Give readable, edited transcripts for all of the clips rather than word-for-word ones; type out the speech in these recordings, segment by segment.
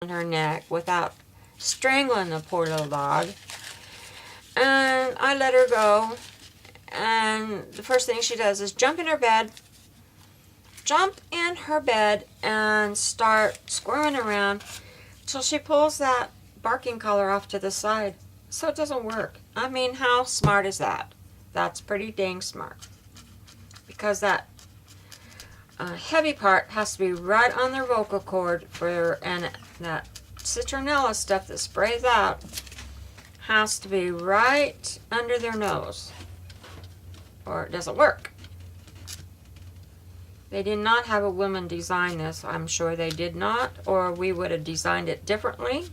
her neck without strangling the poor little dog. And I let her go. And the first thing she does is jump in her bed and start squirming around till she pulls that barking collar off to the side. So it doesn't work. I mean, how smart is that? That's pretty dang smart. Because that heavy part has to be right on their vocal cord, and that citronella stuff that sprays out has to be right under their nose, or it doesn't work. They did not have a woman design this. I'm sure they did not, or we would have designed it differently.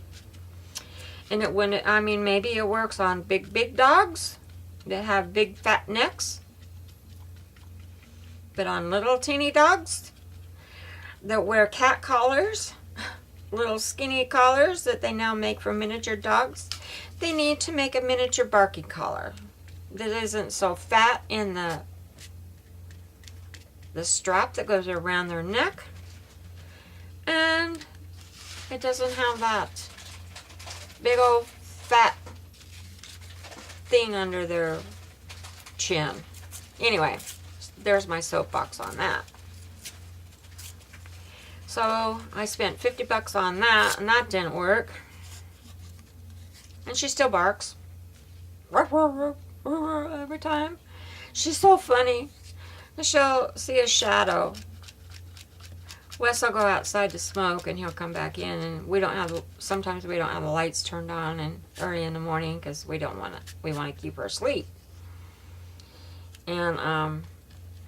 And it wouldn't, I mean, maybe it works on big dogs that have big fat necks. But on little teeny dogs that wear cat collars, little skinny collars that they now make for miniature dogs, they need to make a miniature barking collar that isn't so fat in the strap that goes around their neck, and it doesn't have that big old fat thing under their chin. Anyway, there's my soapbox on that. So I spent $50 on that, and that didn't work. And she still barks every time. She's so funny. She'll see a shadow. Wes will go outside to smoke, and he'll come back in, and sometimes we don't have the lights turned on and early in the morning because we want to keep her asleep. And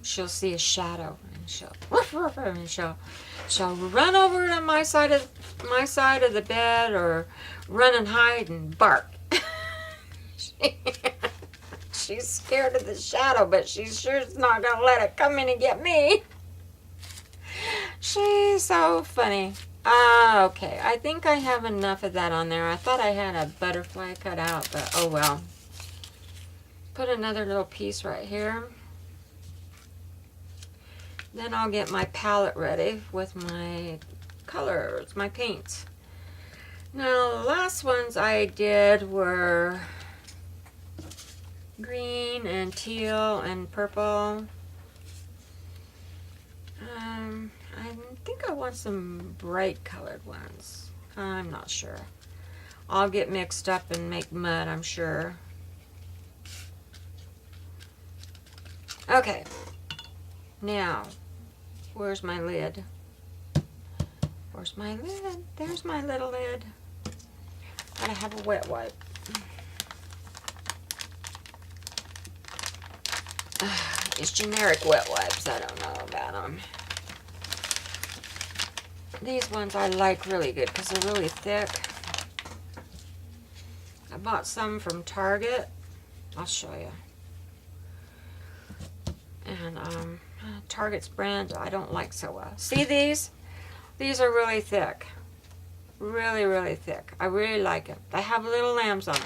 she'll see a shadow, and she'll run over to my side of the bed, or run and hide and bark. She's scared of the shadow, but she's sure not gonna let it come in and get me. She's so funny. Okay, I think I have enough of that on there. I thought I had a butterfly cut out, but oh well. Put another little piece right here. Then I'll get my palette ready with my colors, my paints. Now, the last ones I did were green and teal and purple. I think I want some bright colored ones. I'm not sure. I'll get mixed up and make mud, I'm sure. Okay. Now, where's my lid? Where's my lid? There's my little lid. Gotta have a wet wipe. It's generic wet wipes. I don't know about them. These ones I like really good because they're really thick. I bought some from Target. I'll show you. And Target's brand I don't like so well. See these? These are really thick. Really, really thick. I really like them. They have little lambs on them.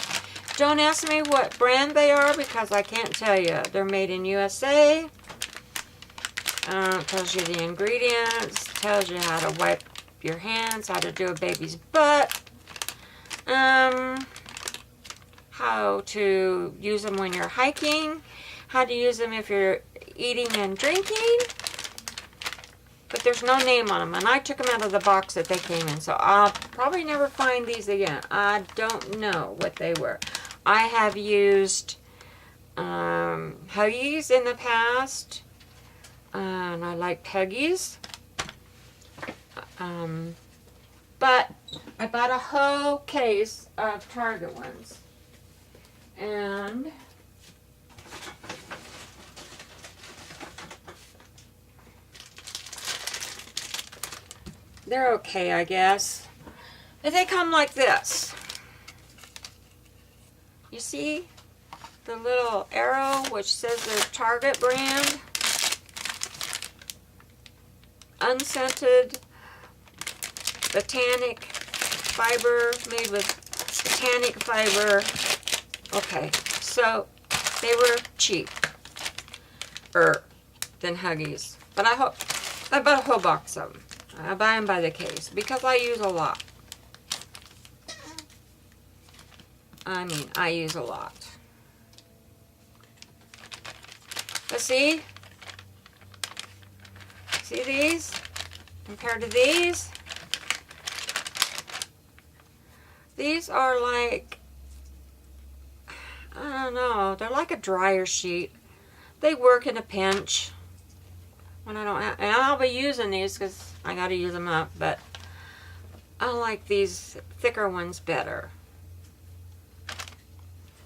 Don't ask me what brand they are because I can't tell you. They're made in USA. Tells you the ingredients. Tells you how to wipe your hands. How to do a baby's butt. How to use them when you're hiking. How to use them if you're eating and drinking. But there's no name on them. And I took them out of the box that they came in. So I'll probably never find these again. I don't know what they were. I have used Huggies in the past. And I like Huggies. But I bought a whole case of Target ones. And they're okay, I guess. But they come like this. You see the little arrow which says their Target brand? Unscented botanic fiber, made with botanic fiber. Okay, so they were cheaper than Huggies. But I bought a whole box of them. I buy them by the case because I use a lot. I mean, I use a lot. But see these compared to these? These are like, I don't know, they're like a dryer sheet. They work in a pinch when I don't have, and I'll be using these because I got to use them up, but I like these thicker ones better.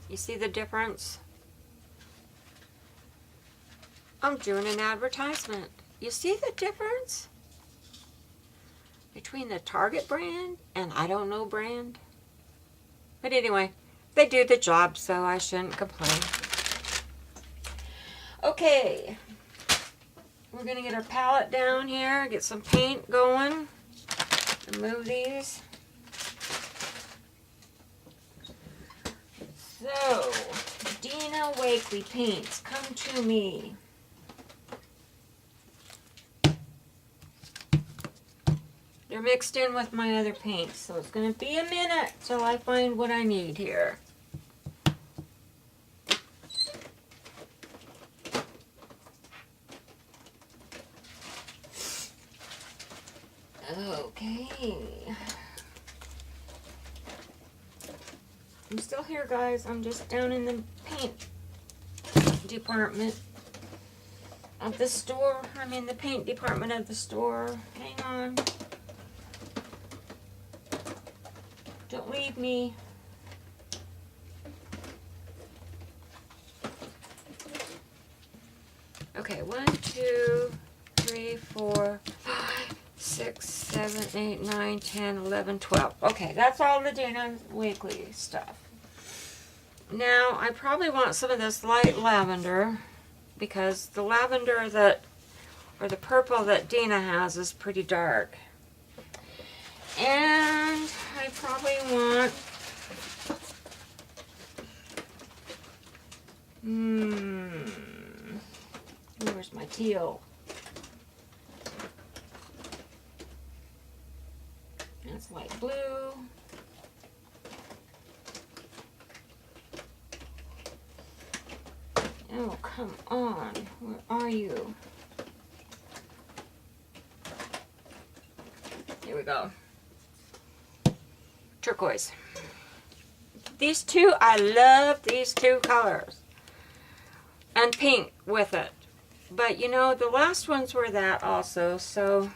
You see the difference? I'm doing an advertisement. You see the difference between the Target brand and I don't know brand? But anyway, they do the job, so I shouldn't complain. Okay, we're gonna get our palette down here, get some paint going, and move these. So, Dina Wakely paints, come to me. They're mixed in with my other paints, so it's going to be a minute till I find what I need here. Okay. I'm still here, guys. I'm just down in the paint department of the store. I'm in the paint department of the store. Hang on. Don't leave me. Okay, 1, 2, 3, 4, 5, 6, 7, 8, 9, 10, 11, 12. Okay, that's all the Dina Wakely stuff. Now, I probably want some of this light lavender because the lavender that, or the purple that Dina has is pretty dark. And I probably want, where's my teal? That's light blue. Oh, come on. Where are you? Here we go. Turquoise. These two, I love these two colors. And pink with it. But you know, the last ones were that also, so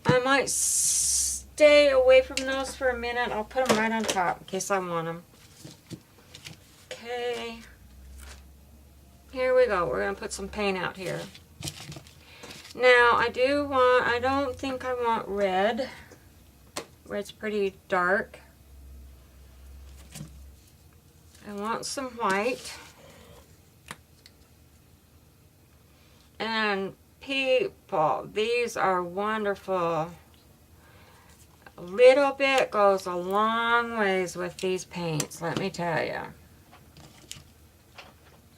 I might stay away from those for a minute. I'll put them right on top in case I want them. Okay. Here we go. We're going to put some paint out here. Now, I don't think I want red. Red's pretty dark. I want some white. And people, these are wonderful. A little bit goes a long ways with these paints, let me tell you.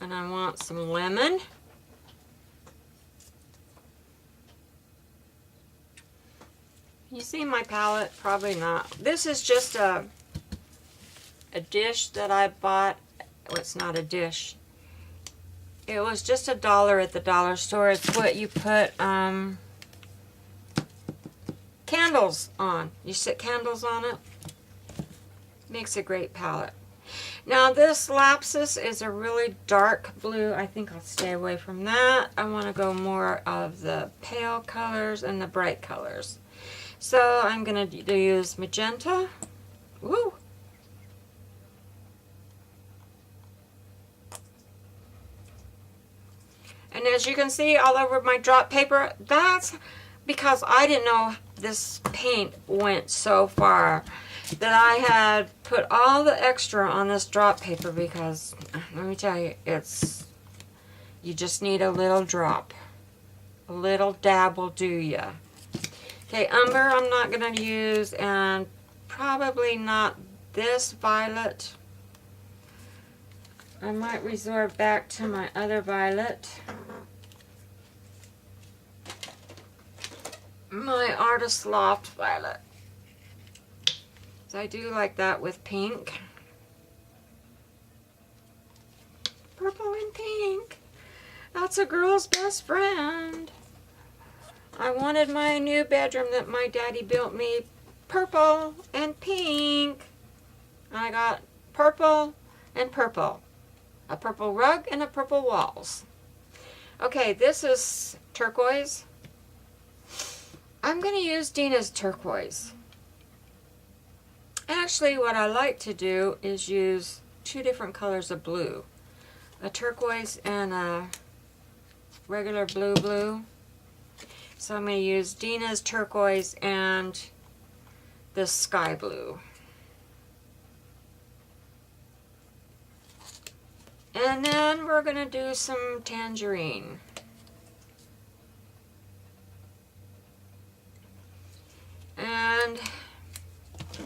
And I want some lemon. You see my palette? Probably not. This is just a dish that I bought. Oh, it's not a dish. It was just $1 at the dollar store. It's what you put candles on. You set candles on it. Makes a great palette. Now this Lapis is a really dark blue. I think I'll stay away from that. I want to go more of the pale colors and the bright colors. So I'm going to use magenta. Woo! And as you can see all over my drop paper, that's because I didn't know this paint went so far that I had put all the extra on this drop paper because, let me tell you, you just need a little drop. A little dab will do ya. Okay, umber I'm not going to use, and probably not this violet. I might resort back to my other violet. My Artist Loft violet. So I do like that with pink. That's a girl's best friend. I wanted my new bedroom that my daddy built me purple and pink. I got purple and purple. A purple rug and a purple walls. Okay, this is turquoise. I'm going to use Dina's turquoise. Actually, what I like to do is use two different colors of blue. A turquoise and a regular blue. So I'm going to use Dina's turquoise and this sky blue. And then we're going to do some tangerine. And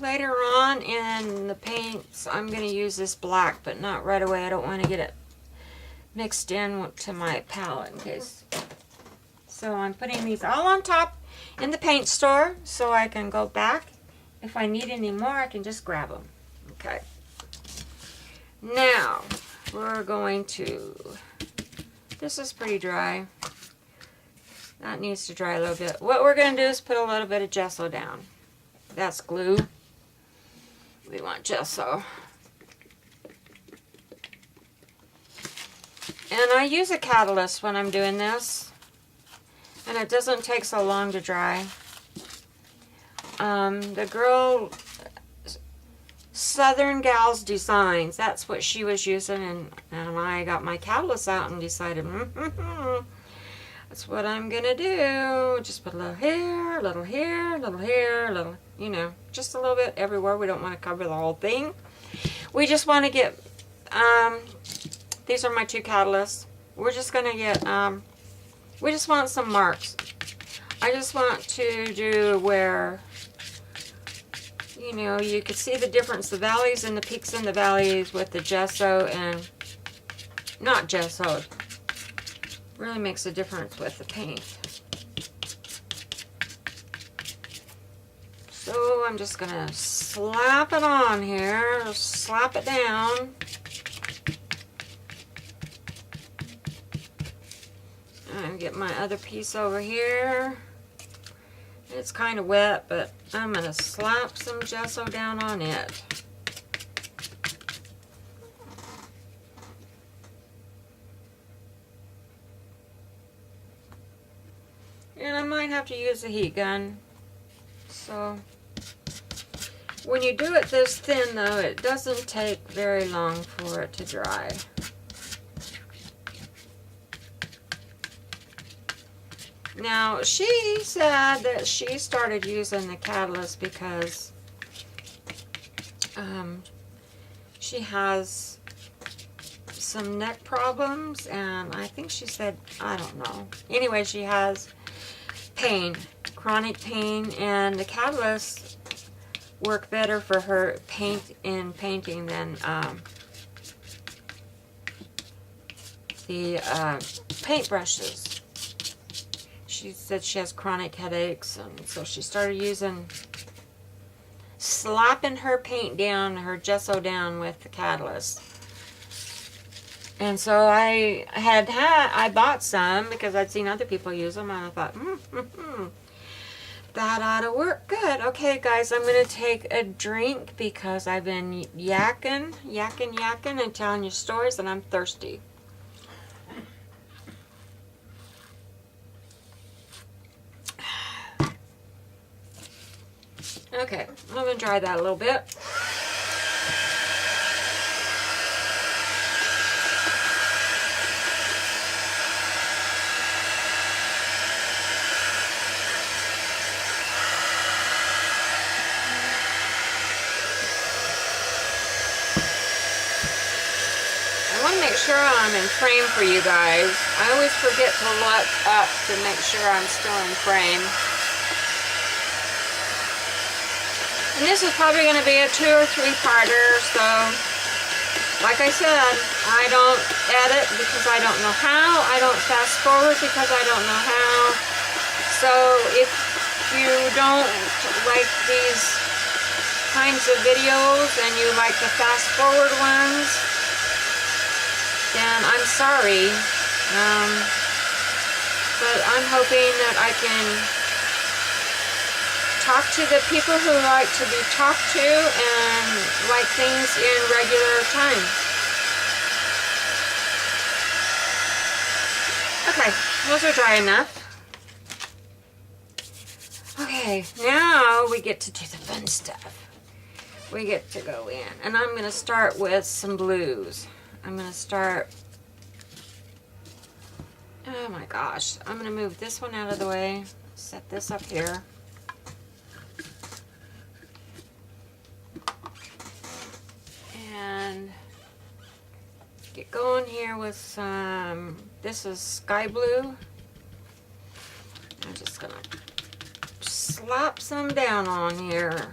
later on in the paints, I'm going to use this black, but not right away. I don't want to get it mixed in to my palette in case. So I'm putting these all on top in the paint store so I can go back. If I need any more, I can just grab them. Okay. Now, we're going to, this is pretty dry. That needs to dry a little bit. What we're going to do is put a little bit of gesso down. That's glue. We want gesso. And I use a catalyst when I'm doing this. And it doesn't take so long to dry. The girl, Southern Gals Designs, that's what she was using. And I got my catalyst out and decided, that's what I'm going to do. Just put a little here, a little here, a little here, a little, you know, just a little bit everywhere. We don't want to cover the whole thing. We just want to get, these are my two catalysts. We're just going to get, we just want some marks. I just want to do where, you know, you can see the difference, the valleys and the peaks and the valleys with the gesso and not gessoed. Really makes a difference with the paint. So I'm just going to slap it on here, slap it down. And get my other piece over here. It's kind of wet, but I'm going to slap some gesso down on it. And I might have to use a heat gun. So, when you do it this thin though, it doesn't take very long for it to dry. Now, she said that she started using the catalyst because she has some neck problems, and I think she said, I don't know. Anyway, she has pain, chronic pain, and the catalysts work better for her painting than the paint brushes. She said she has chronic headaches, and so she started slapping her paint down, her gesso down with the catalyst. And so I bought some because I'd seen other people use them, and I thought, that ought to work good. Okay, guys, I'm going to take a drink because I've been yakking and telling you stories, and I'm thirsty. Okay, I'm going to dry that a little bit. Make sure I'm in frame for you guys. I always forget to look up to make sure I'm still in frame. And this is probably going to be a 2 or 3-parter, so like I said, I don't edit because I don't know how. I don't fast forward because I don't know how. So if you don't like these kinds of videos and you like the fast forward ones, then I'm sorry. But I'm hoping that I can talk to the people who like to be talked to and like things in regular time. Okay, those are dry enough. Okay, now we get to do the fun stuff. We get to go in, and I'm going to start with some blues. I'm going to start, oh my gosh, I'm going to move this one out of the way, set this up here. And get going here with some, this is sky blue. I'm just going to slap some down on here.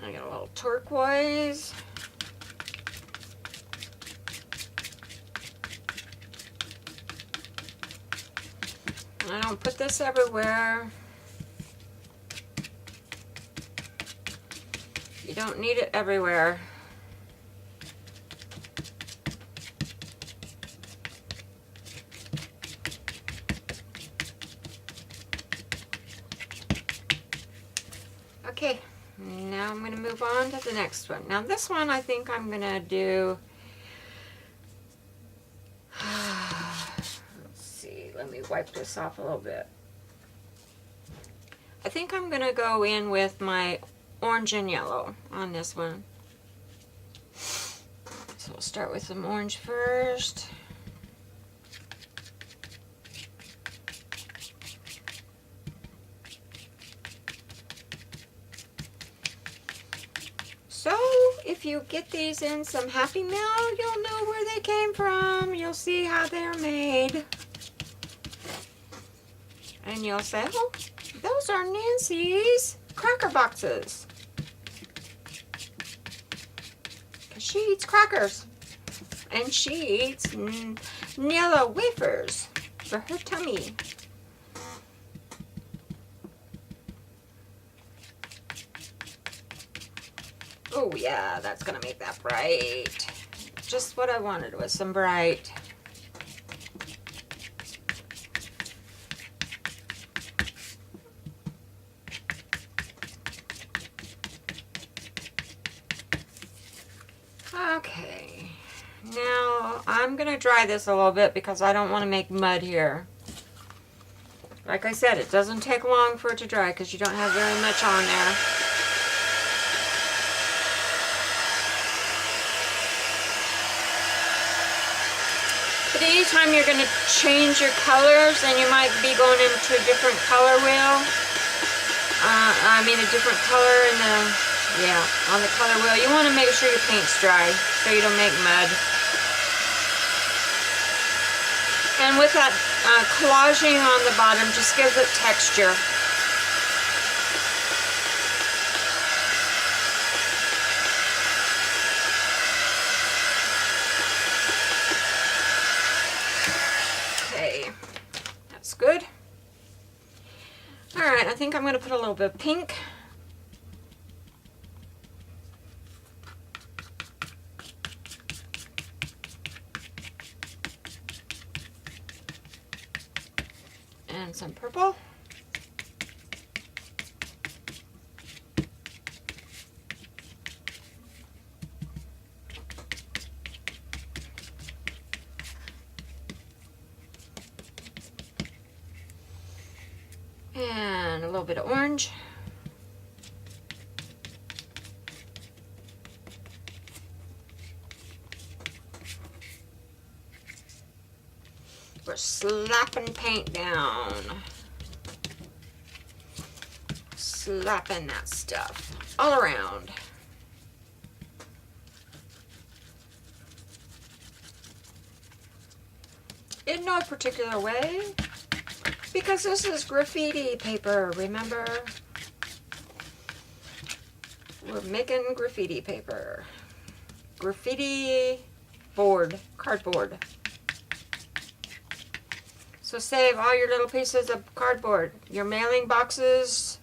I got a little turquoise. I don't put this everywhere. You don't need it everywhere. Okay, now I'm going to move on to the next one. Now this one I think I'm going to do, let's see, let me wipe this off a little bit. I think I'm going to go in with my orange and yellow on this one. So we'll start with some orange first. So if you get these in some Happy Mail, you'll know where they came from. You'll see how they're made. And you'll say, oh, those are Nancy's cracker boxes. Because she eats crackers. And she eats Nilla wafers for her tummy. Oh yeah, that's gonna make that bright. Just what I wanted was some bright. Okay, now I'm gonna dry this a little bit because I don't want to make mud here. Like I said, it doesn't take long for it to dry because you don't have very much on there. But anytime you're going to change your colors, and you might be going into a different color wheel, a different color in the, on the color wheel, you want to make sure your paint's dry so you don't make mud. And with that collaging on the bottom, just gives it texture. Good. All right, I think I'm going to put a little bit of pink. And some purple. And a little bit of orange. We're slapping paint down. Slapping that stuff all around. In no particular way. Because this is graffiti paper, remember? We're making graffiti paper. Graffiti board, cardboard. So save all your little pieces of cardboard. Your mailing boxes,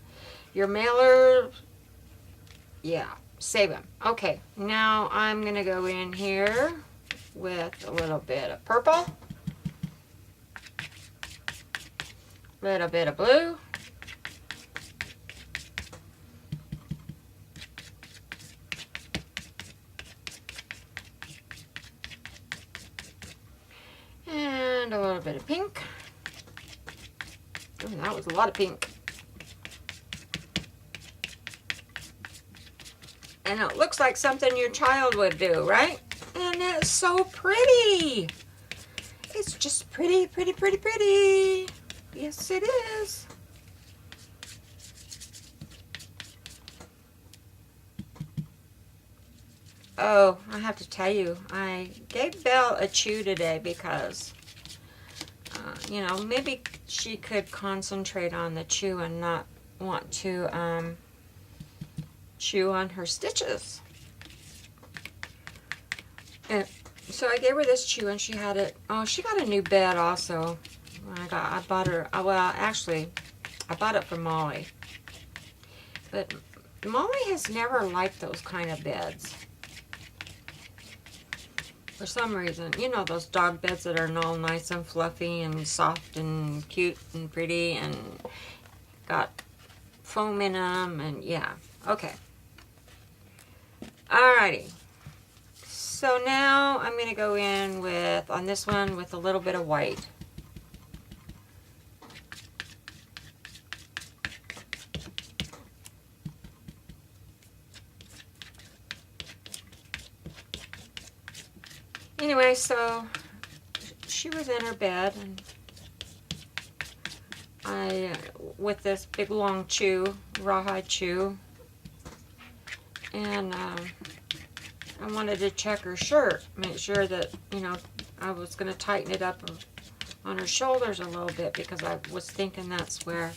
your mailer. Yeah, save them. Okay, now I'm gonna go in here with a little bit of purple, a little bit of blue, and a little bit of pink. Ooh, that was a lot of pink. And it looks like something your child would do, right? And it's so pretty. It's just pretty, pretty, pretty, pretty. Yes, it is. Oh, I have to tell you, I gave Belle a chew today because, you know, maybe she could concentrate on the chew and not want to chew on her stitches. And so I gave her this chew and she had it. Oh, she got a new bed also. I bought her, well, actually, I bought it for Molly. But Molly has never liked those kind of beds. For some reason, you know those dog beds that are all nice and fluffy and soft and cute and pretty and got foam in them and yeah, okay. Alrighty. So now I'm going to go in with, on this one, with a little bit of white. Anyway, so she was in her bed and I, with this big long chew, rawhide chew, and I wanted to check her shirt, make sure that, you know, I was going to tighten it up on her shoulders a little bit because I was thinking that's where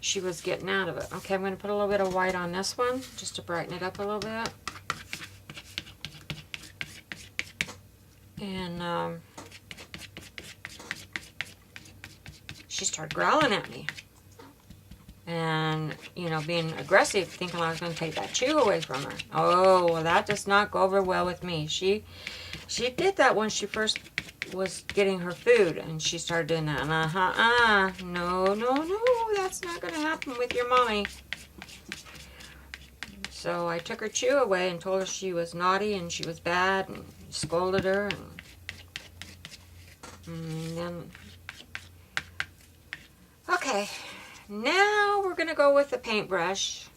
she was getting out of it. Okay, I'm going to put a little bit of white on this one just to brighten it up a little bit. And she started growling at me. And, you know, being aggressive, thinking I was going to take that chew away from her. Oh, well, that does not go over well with me. She did that when she first was getting her food, and she started doing that. And no, no, no, that's not going to happen with your mommy. So I took her chew away and told her she was naughty and she was bad and scolded her. And then, okay. Now we're going to go with the paintbrush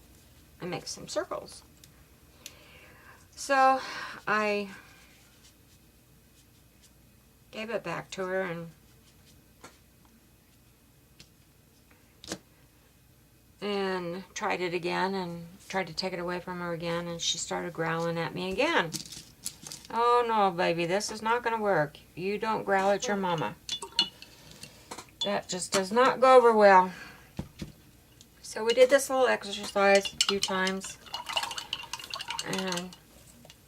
and make some circles. So I gave it back to her and tried it again and tried to take it away from her again, and she started growling at me again. Oh no, baby, this is not going to work. You don't growl at your mama. That just does not go over well. So we did this little exercise a few times, and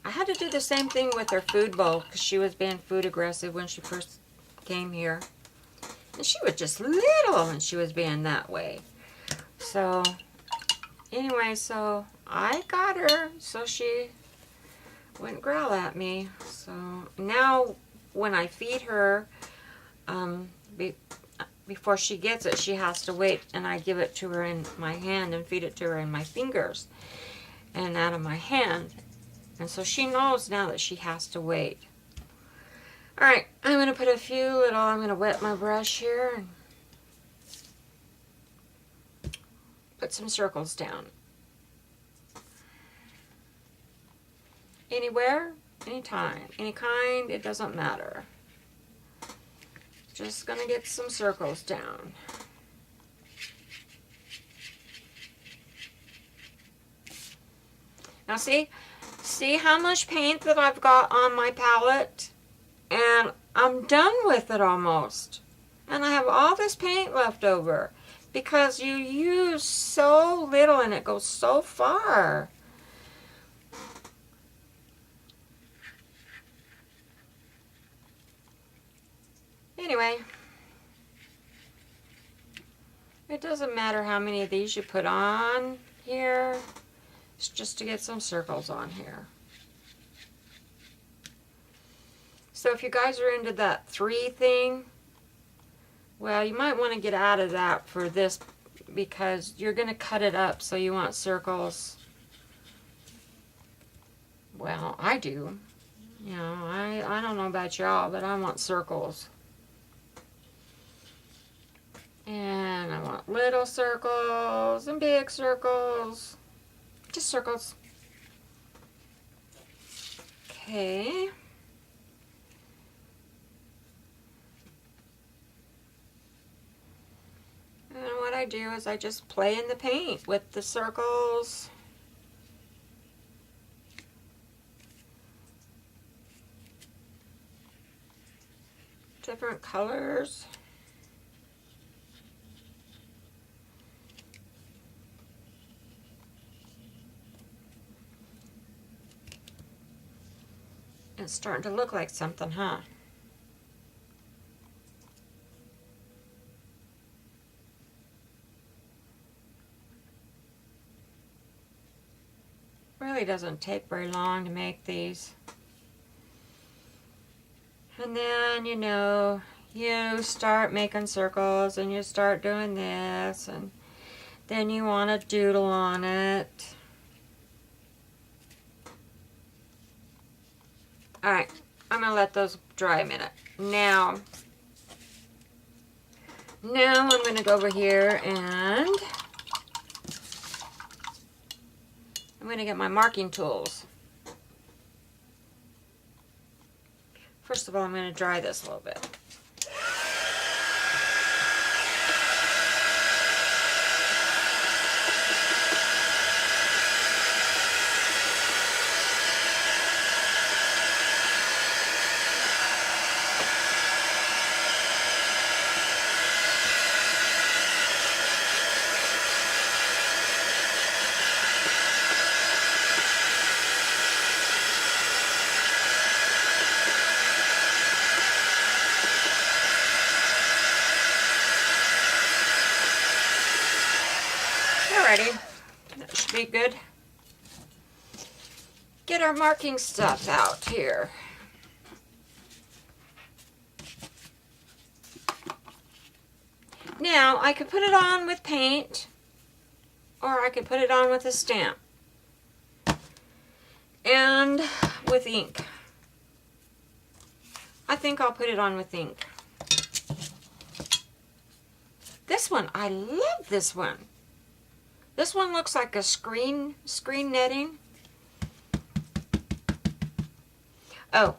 I had to do the same thing with her food bowl because she was being food aggressive when she first came here. And she was just little and she was being that way. So anyway, so I got her so she wouldn't growl at me. So now when I feed her, before she gets it, she has to wait, and I give it to her in my hand and feed it to her in my fingers and out of my hand. And so she knows now that she has to wait. Alright, I'm going to put a few little, I'm going to wet my brush here and put some circles down. Anywhere, anytime, any kind, it doesn't matter. Just going to get some circles down. Now see how much paint that I've got on my palette? And I'm done with it almost. And I have all this paint left over because you use so little and it goes so far. Anyway, it doesn't matter how many of these you put on here. It's just to get some circles on here. So if you guys are into that 3 thing, well, you might want to get out of that for this, because you're going to cut it up, so you want circles. Well, I do. You know, I don't know about y'all, but I want circles. And I want little circles and big circles. Just circles. Okay. And what I do is I just play in the paint with the circles. Different colors. It's starting to look like something, huh? Really doesn't take very long to make these. And then, you know, you start making circles and you start doing this, and then you want to doodle on it. Alright, I'm going to let those dry a minute. Now I'm going to go over here and I'm going to get my marking tools. First of all, I'm going to dry this a little bit. Alrighty, that should be good. Get our marking stuff out here. Now, I could put it on with paint, or I could put it on with a stamp and with ink. I think I'll put it on with ink. This one, I love this one. This one looks like a screen netting. Oh,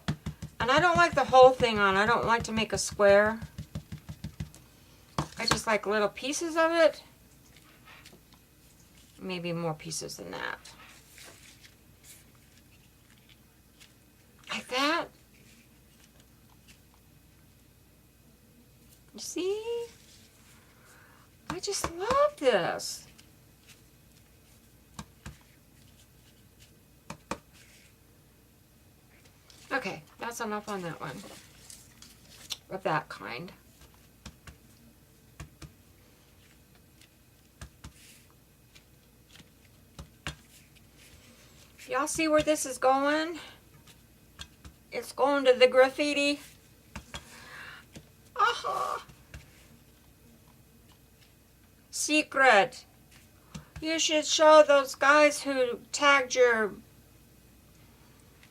and I don't like the whole thing on. I don't like to make a square. I just like little pieces of it. Maybe more pieces than that. Like that. You see? I just love this. Okay, that's enough on that one. Of that kind. Y'all see where this is going? It's going to the graffiti. Aha! Secret. You should show those guys who tagged your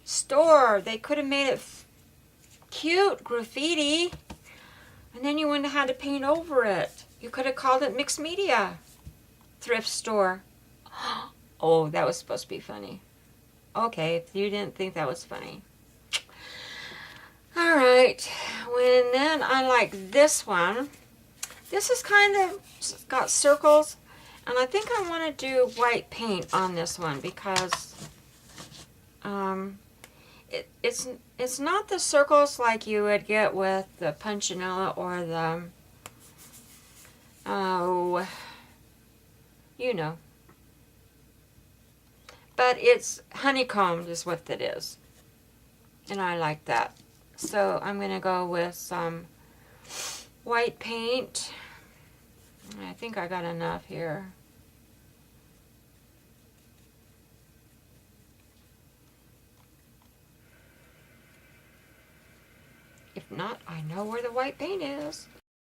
store. They could have made it cute graffiti, and then you wouldn't have had to paint over it. You could have called it Mixed Media Thrift Store. Oh, that was supposed to be funny. Okay, if you didn't think that was funny. Alright, then I like this one. This is kind of got circles, and I think I want to do white paint on this one because it's not the circles like you would get with the Punchinella or the, oh, you know. But it's honeycombed is what it is. And I like that. So I'm going to go with some white paint. I think I got enough here. If not, I know where the white paint is.